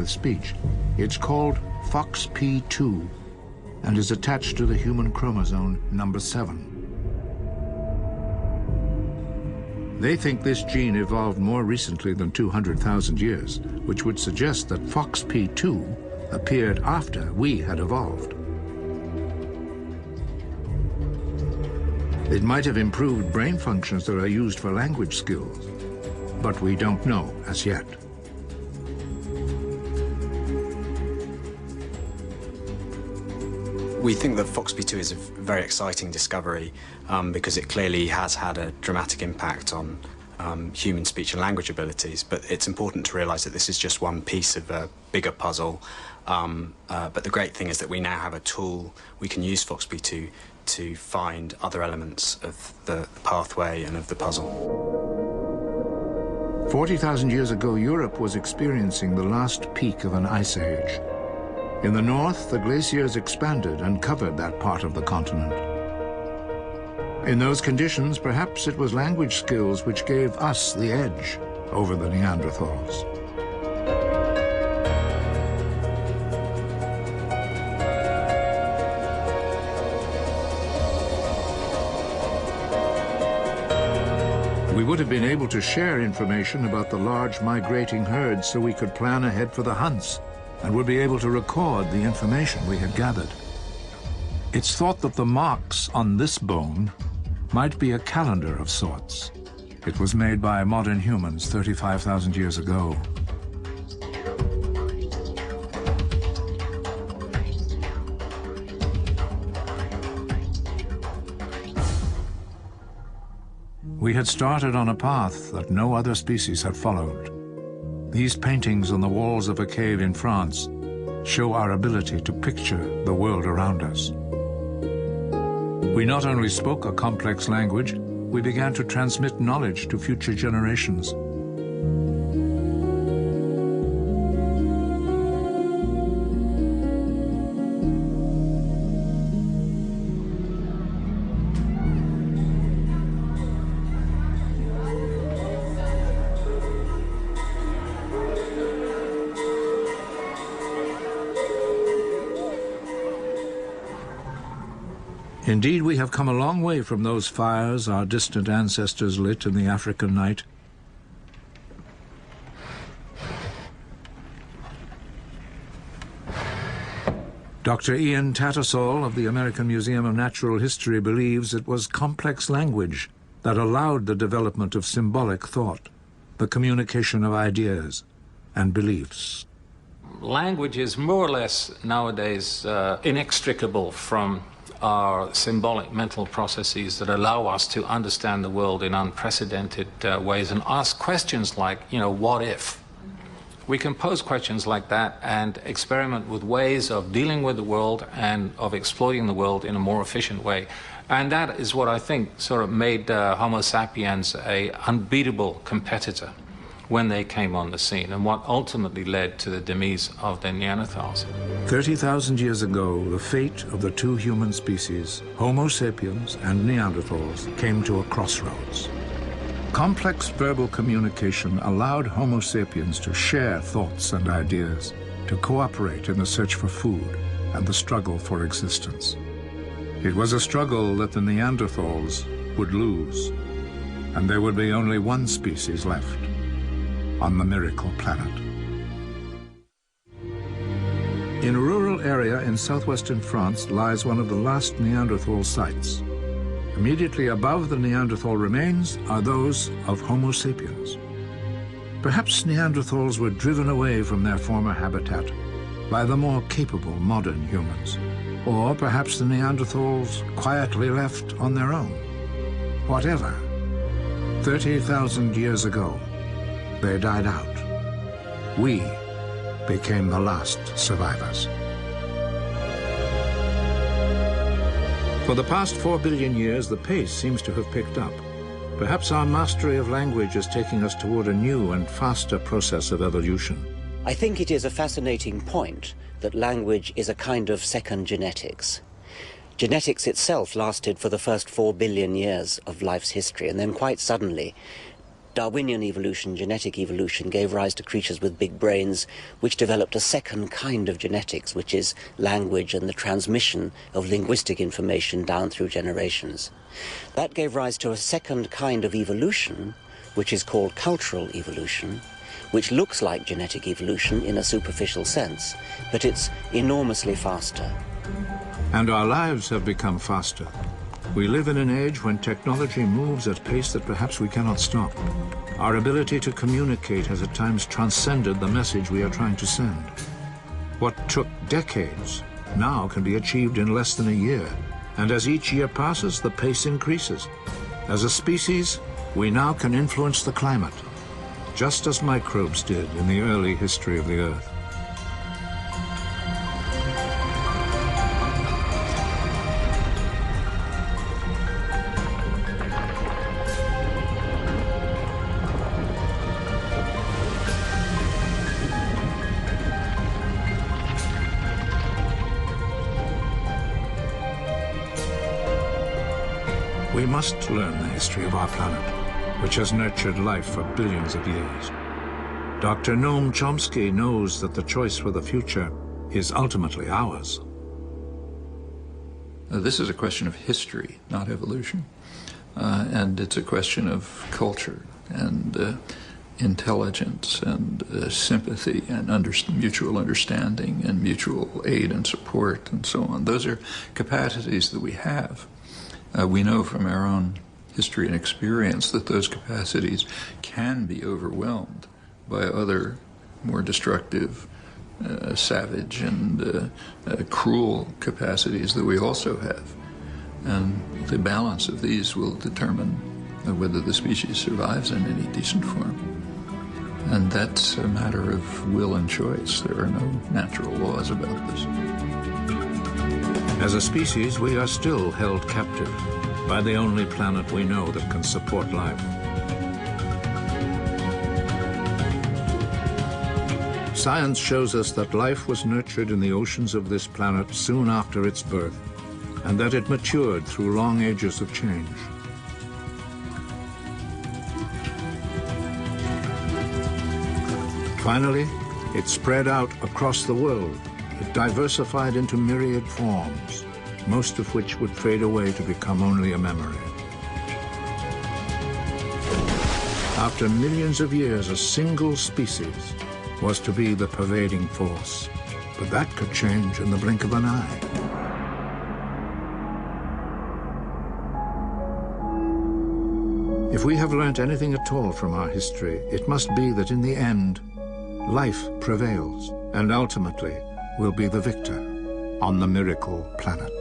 with speech. It's called FOXP2 and is attached to the human chromosome number 7. They think this gene evolved more recently than 200,000 years, which would suggest that FOXP2 appeared after we had evolved. It might have improved brain functions that are used for language skills, but we don't know as yet. We think that FOXP2 is a very exciting discovery because it clearly has had a dramatic impact on human speech and language abilities, but it's important to realize that this is just one piece of a bigger puzzle. But the great thing is that we now have a tool we can use FOXP2 to find other elements of the pathway and of the puzzle. 40,000 years ago, Europe was experiencing the last peak of an ice age. In the north, the glaciers expanded and covered that part of the continent. In those conditions, perhaps it was language skills which gave us the edge over the Neanderthals. We would have been able to share information about the large migrating herds so we could plan ahead for the hunts and would be able to record the information we had gathered. It's thought that the marks on this bone might be a calendar of sorts. It was made by modern humans 35,000 years ago. We had started on a path that no other species had followed. These paintings on the walls of a cave in France show our ability to picture the world around us. We not only spoke a complex language, we began to transmit knowledge to future generations. Indeed, we have come a long way from those fires our distant ancestors lit in the African night. Dr. Ian Tattersall of the American Museum of Natural History believes it was complex language that allowed the development of symbolic thought, the communication of ideas and beliefs. Language is more or less nowadays inextricable from our symbolic mental processes that allow us to understand the world in unprecedented ways and ask questions like, what if? We can pose questions like that and experiment with ways of dealing with the world and of exploiting the world in a more efficient way. And that is what I think sort of made Homo sapiens an unbeatable competitor when they came on the scene, and what ultimately led to the demise of the Neanderthals. 30,000 years ago, the fate of the two human species, Homo sapiens and Neanderthals, came to a crossroads. Complex verbal communication allowed Homo sapiens to share thoughts and ideas, to cooperate in the search for food and the struggle for existence. It was a struggle that the Neanderthals would lose, and there would be only one species left on the miracle planet. In a rural area in southwestern France lies one of the last Neanderthal sites. Immediately above the Neanderthal remains are those of Homo sapiens. Perhaps Neanderthals were driven away from their former habitat by the more capable modern humans. Or perhaps the Neanderthals quietly left on their own. Whatever, 30,000 years ago, they died out. We became the last survivors. For the past 4 billion years, the pace seems to have picked up. Perhaps our mastery of language is taking us toward a new and faster process of evolution. I think it is a fascinating point that language is a kind of second genetics. Genetics itself lasted for the first 4 billion years of life's history, and then quite suddenly, Darwinian evolution, genetic evolution, gave rise to creatures with big brains, which developed a second kind of genetics, which is language and the transmission of linguistic information down through generations. That gave rise to a second kind of evolution, which is called cultural evolution, which looks like genetic evolution in a superficial sense, but it's enormously faster. And our lives have become faster. We live in an age when technology moves at a pace that perhaps we cannot stop. Our ability to communicate has at times transcended the message we are trying to send. What took decades now can be achieved in less than a year. And as each year passes, the pace increases. As a species, we now can influence the climate, just as microbes did in the early history of the Earth. We must learn the history of our planet, which has nurtured life for billions of years. Dr. Noam Chomsky knows that the choice for the future is ultimately ours. This is a question of history, not evolution. And it's a question of culture and intelligence and sympathy and mutual understanding and mutual aid and support and so on. Those are capacities that we have. We know from our own history and experience that those capacities can be overwhelmed by other more destructive, savage, and cruel capacities that we also have. And the balance of these will determine whether the species survives in any decent form. And that's a matter of will and choice. There are no natural laws about this. As a species, we are still held captive by the only planet we know that can support life. Science shows us that life was nurtured in the oceans of this planet soon after its birth, and that it matured through long ages of change. Finally, it spread out across the world. It diversified into myriad forms, most of which would fade away to become only a memory. After millions of years, a single species was to be the pervading force. But that could change in the blink of an eye. If we have learnt anything at all from our history, it must be that in the end, life prevails, and ultimately will be the victor on the miracle planet.